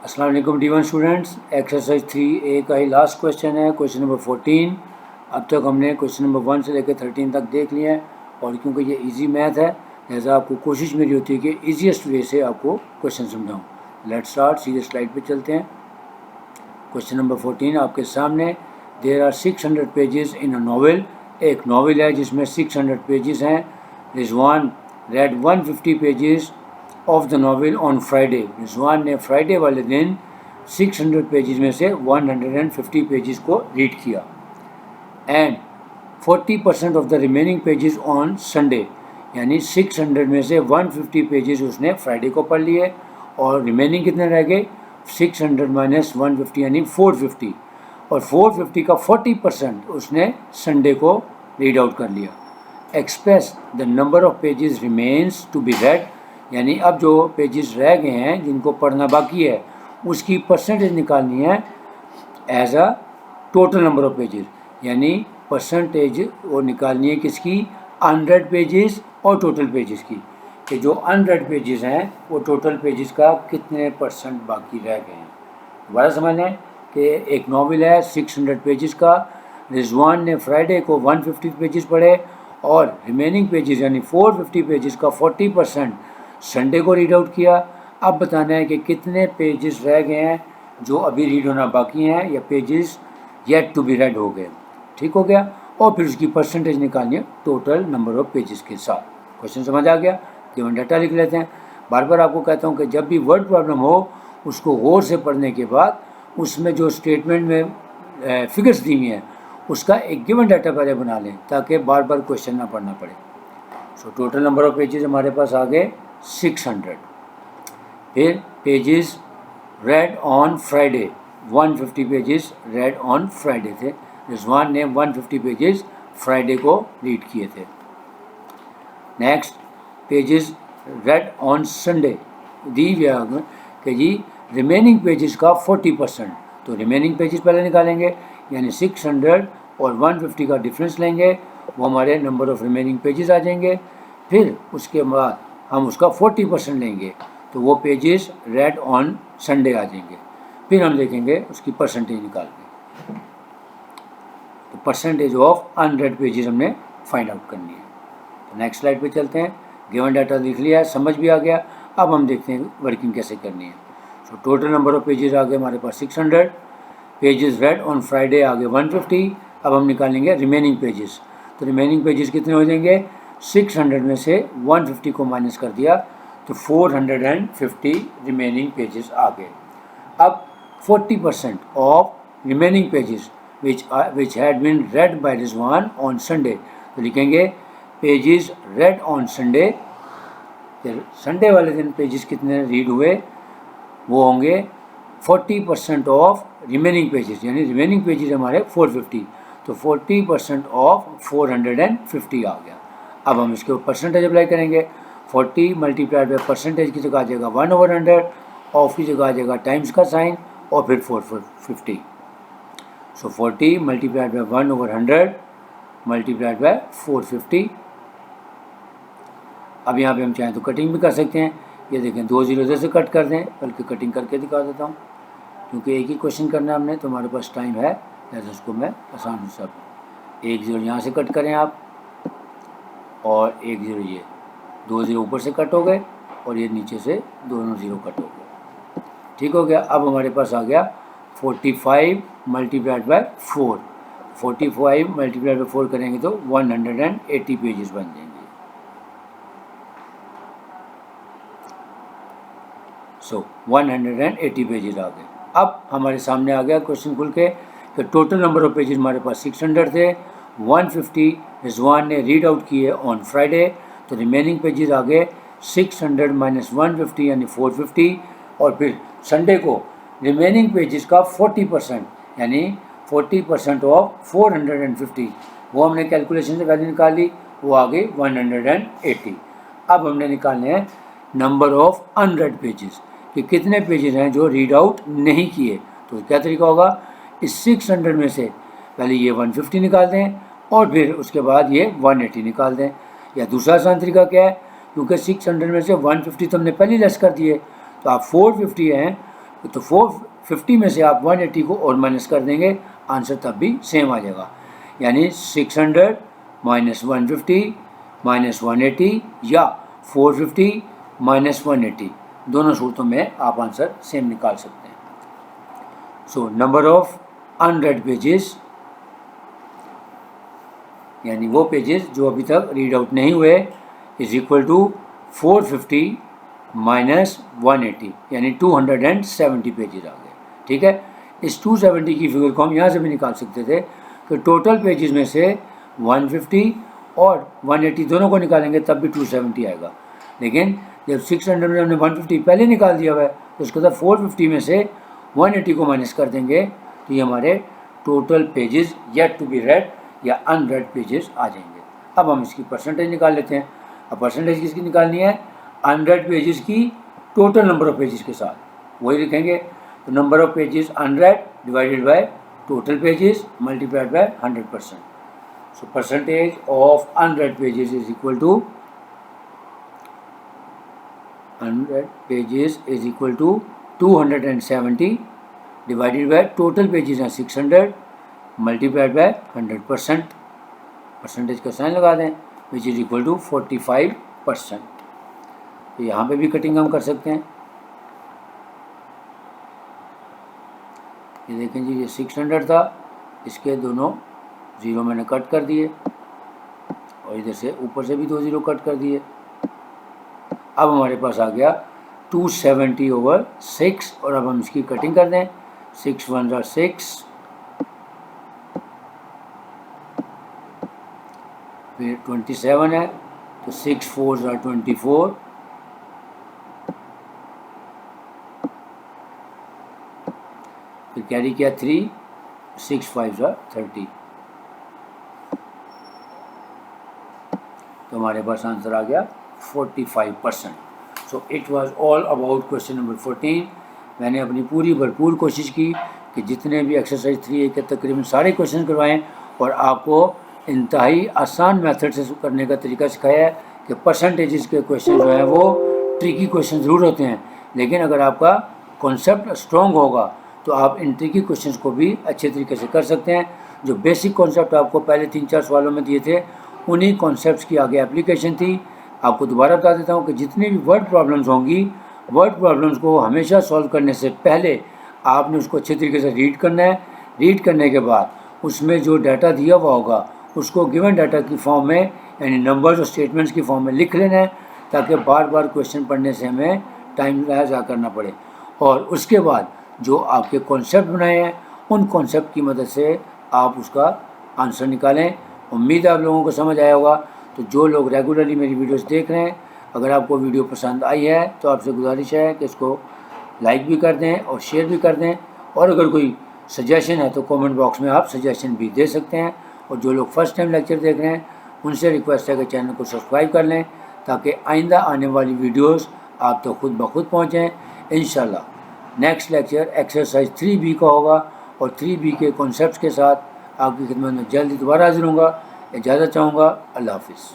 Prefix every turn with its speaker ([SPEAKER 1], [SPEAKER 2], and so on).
[SPEAKER 1] अस्सलाम वालेकुम D1 students. Exercise 3A का ही लास्ट क्वेश्चन है, क्वेश्चन नंबर 14। अब तक हमने क्वेश्चन नंबर 1 से लेकर 13 तक देख लिया है, और क्योंकि ये इजी मैथ है लिहाजा आपको कोशिश मेरी होती है कि ईजीएस्ट वे से आपको क्वेश्चन समझाऊँ। लेट्स स्टार्ट, सीधे स्लाइड पे चलते हैं। क्वेश्चन नंबर 14 आपके सामने। There are 600 pages in a novel. एक नॉवल है जिसमें 600 पेजेस हैं। Rizwan read 150 pages of the novel on Friday. Rizwan ने फ्राइडे वाले दिन 600 पेजेस में से 150 पेजेस को रीड किया। And 40% of the remaining pages on Sunday, यानी 600 में से 150 पेजेस उसने फ्राइडे को पढ़ लिए, और रिमेनिंग कितने रह गए? 600 माइनस 150 यानी 450, और 450 का 40% उसने संडे को रीड आउट कर लिया। Express the number of pages remains to be read, यानी अब जो पेजेस रह गए हैं जिनको पढ़ना बाकी है उसकी परसेंटेज निकालनी है as a total number of pages, यानी परसेंटेज वो निकालनी है किसकी? अनरेड पेजेस और टोटल पेजेस की, कि जो अनरेड पेजेस हैं वो टोटल पेजेस का कितने परसेंट बाकी रह गए हैं। दोबारा समझ लें कि एक नॉवल है 600 पेजेस का। रिजवान ने फ्राइडे को 150 पेजेस पढ़े, और रिमेनिंग पेजेस यानी 450 पेजेस का 40% संडे को रीड आउट किया। अब बताना है कि कितने पेजेस रह गए हैं जो अभी रीड होना बाकी हैं, या pages yet to be read हो गए। ठीक हो गया, और फिर उसकी परसेंटेज निकालनी है टोटल नंबर ऑफ पेजेस के साथ। क्वेश्चन समझ आ गया? गिवन डाटा लिख लेते हैं। बार बार आपको कहता हूँ कि जब भी वर्ड प्रॉब्लम हो उसको गौर से पढ़ने के बाद उसमें जो स्टेटमेंट में फिगर्स दी हुई हैं उसका एक गिवन डाटा पहले बना लें, ताकि बार बार क्वेश्चन ना पढ़ना पड़े। सो टोटल नंबर ऑफ पेजेस हमारे पास आ गए 600। फिर pages read on Friday, 150 pages read on Friday थे। रिजवान ने 150 पेजेस फ्राइडे को रीड किए थे। Next, pages read on Sunday दी हुई है कि जी रिमेनिंग पेजेस का 40%, तो रिमेनिंग पेजेस पहले निकालेंगे, यानी 600 और 150 का डिफरेंस लेंगे, वो हमारे नंबर ऑफ रिमेनिंग पेजेस आ जाएंगे। फिर उसके बाद हम उसका 40% लेंगे, तो वो पेजेस रेड ऑन संडे आ जाएंगे। फिर हम देखेंगे उसकी परसेंटेज निकाल के, तो परसेंटेज ऑफ अनरेड पेजेस हमने फाइंड आउट करनी है। तो नेक्स्ट स्लाइड पे चलते हैं। गिवन डाटा लिख लिया है, समझ भी आ गया। अब हम देखते हैं वर्किंग कैसे करनी है। So total number of pages आ गए हमारे पास 600, पेजेस रेड ऑन फ्राइडे आ गए 150। अब हम निकालेंगे रिमेनिंग पेजेस, तो रिमेनिंग पेजेस कितने हो जाएंगे? 600 में से 150 को माइनस कर दिया तो 450 रिमेनिंग पेजेस आ गए। अब 40% of remaining pages which had been read by Rizwan on Sunday, तो लिखेंगे पेजेस रेड ऑन संडे। फिर संडे वाले दिन पेजेस कितने रीड हुए? वो होंगे 40% ऑफ रिमेनिंग पेजेस, यानी रिमेनिंग पेजेस हमारे 450, तो 40% ऑफ 450 आ गया। अब हम इसके ऊपर परसेंटेज अप्लाई करेंगे। 40 मल्टीप्लाइड बाई परसेंटेज की जगह आ जाएगा 1/100, ऑफ की जगह आ जाएगा टाइम्स का साइन, और फिर 450। सो 40 मल्टीप्लाइड बाई 1/100 मल्टीप्लाइड बाई 450। अब यहाँ पे हम चाहें तो कटिंग भी कर सकते हैं। ये देखें, 2 0 इधर से कट कर दें, बल्कि कटिंग करके दिखा देता हूँ, क्योंकि एक ही क्वेश्चन करना है हमने, तो हमारे पास टाइम है, जैसे उसको मैं आसान सब 1 0 यहाँ से कट करें आप, और 1 0 ये 2 0 ऊपर से कट हो गए, और ये नीचे से दोनों 0 कट हो गए। ठीक हो गया। अब हमारे पास आ गया 45 मल्टीप्लाइड बाय 4। 45 मल्टीप्लाइड बाय 4 करेंगे तो 180 पेजेस बन जाएंगे। सो 180 पेजेस आ गए। अब हमारे सामने आ गया क्वेश्चन खुल के कि टोटल नंबर ऑफ पेजेस हमारे पास 600 थे, 150 रिजवान ने रीड आउट किए ऑन फ्राइडे, तो रिमेनिंग पेजेस आ गए 600 माइनस 150 यानी 450, और फिर संडे को रिमेनिंग पेजेस का 40% यानी 40% ऑफ 450, वो हमने कैलकुलेशन से वैल्यू निकाली, वो आ गई 180। अब हमने निकालने हैं नंबर ऑफ अनरेड पेजेस, कि कितने पेजेस हैं जो रीड आउट नहीं किए। तो क्या तरीका होगा? इस 600 में से पहले ये 150 निकाल दें, और फिर उसके बाद ये 180 निकाल दें। या दूसरा आसान तरीका क्या है? क्योंकि 600 में से 150 तो हमने पहले लेस कर दिए, तो आप 450 हैं तो 450 में से आप 180 को और माइनस कर देंगे, आंसर तब भी सेम आ जाएगा। यानी 600 माइनस 150 माइनस 180 या 450 माइनस 180, दोनों सूरतों में आप आंसर सेम निकाल सकते हैं। So number of unread pages, यानी वो पेजेस जो अभी तक रीड आउट नहीं हुए, इज इक्वल टू 450 माइनस 180, यानी 270 पेजेस आ गए। ठीक है, इस 270 की फिगर को हम यहाँ से भी निकाल सकते थे कि टोटल पेजेस में से 150 और 180 दोनों को निकालेंगे तब भी 270 आएगा। लेकिन जब 600 में हमने 150 पहले निकाल दिया हुआ है तो उसके बाद 450 में से 180 को माइनस कर देंगे तो ये हमारे total pages yet to be read या अनरेड पेजेस आ जाएंगे। अब हम इसकी परसेंटेज निकाल लेते हैं। अब परसेंटेज किसकी निकालनी है? अनरेड पेजेस की टोटल नंबर ऑफ पेजेस के साथ वही लिखेंगे। तो number of pages unread divided by total pages multiplied by 100%। So percentage of unread pages is equal to 100 pages is equal to 270 divided by total pages हैं 600 multiplied by 100%। Percentage का sign लगा दें, which is equal to 45%। तो यहाँ पे भी cutting हम कर सकते हैं। ये देखें जी, ये 600 था, इसके दोनों ज़ीरो मैंने कट कर दिए और इधर से ऊपर से भी 2 ज़ीरो कट कर दिए। अब हमारे पास आ गया 270/6 और अब हम इसकी कटिंग कर दें। 6 1 are 6, फिर 27 है तो 6 4 are 24, फिर कैरी किया 3, 6 5 are 30। तो हमारे पास आंसर आ गया 45%। So it was all about question number 14। मैंने अपनी पूरी भरपूर कोशिश की कि जितने भी एक्सरसाइज 3A के तकरीबन सारे क्वेश्चन करवाएं और आपको इंतहाई आसान मेथड से करने का तरीका सिखाया है कि परसेंटेजेस के क्वेश्चन जो हैं वो ट्रिकी क्वेश्चन ज़रूर होते हैं, लेकिन अगर आपका कॉन्सेप्ट स्ट्रॉन्ग होगा तो आप इन ट्रिकी क्वेश्चंस को भी अच्छे तरीके से कर सकते हैं। जो बेसिक कॉन्सेप्ट आपको पहले 3-4 सवालों में दिए थे, उन्हीं कॉन्सेप्ट्स की आगे एप्लीकेशन थी। आपको दोबारा बता देता हूँ कि जितनी भी वर्ड प्रॉब्लम्स होंगी, वर्ड प्रॉब्लम्स को हमेशा सॉल्व करने से पहले आपने उसको अच्छे तरीके से रीड करना है। रीड करने के बाद उसमें जो डाटा दिया हुआ होगा उसको गिवन डाटा की फॉर्म में, यानी नंबर्स और स्टेटमेंट्स की फॉर्म में लिख लेना है, ताकि बार बार क्वेश्चन पढ़ने से हमें टाइम ज़ाया करना पड़े। और उसके बाद जो आपके कॉन्सेप्ट बनाए हैं उन कॉन्सेप्ट की मदद से आप उसका आंसर निकालें। उम्मीद है आप लोगों को समझ आया होगा। तो जो लोग रेगुलरली मेरी वीडियोस देख रहे हैं, अगर आपको वीडियो पसंद आई है तो आपसे गुजारिश है कि इसको लाइक भी कर दें और शेयर भी कर दें, और अगर कोई सजेशन है तो कमेंट बॉक्स में आप सजेशन भी दे सकते हैं। और जो लोग फर्स्ट टाइम लेक्चर देख रहे हैं उनसे रिक्वेस्ट है कि चैनल को सब्सक्राइब कर लें, ताकि आइंदा आने वाली वीडियोस आप तो खुद ब खुद पहुँचें। इंशाल्लाह नेक्स्ट लेक्चर एक्सरसाइज 3B का होगा और 3B के कॉन्सेप्ट्स के साथ आपकी खिदमत में जल्दी दोबारा हाजिर होऊंगा। इजाज़त चाहूँगा। अल्लाह हाफिज़।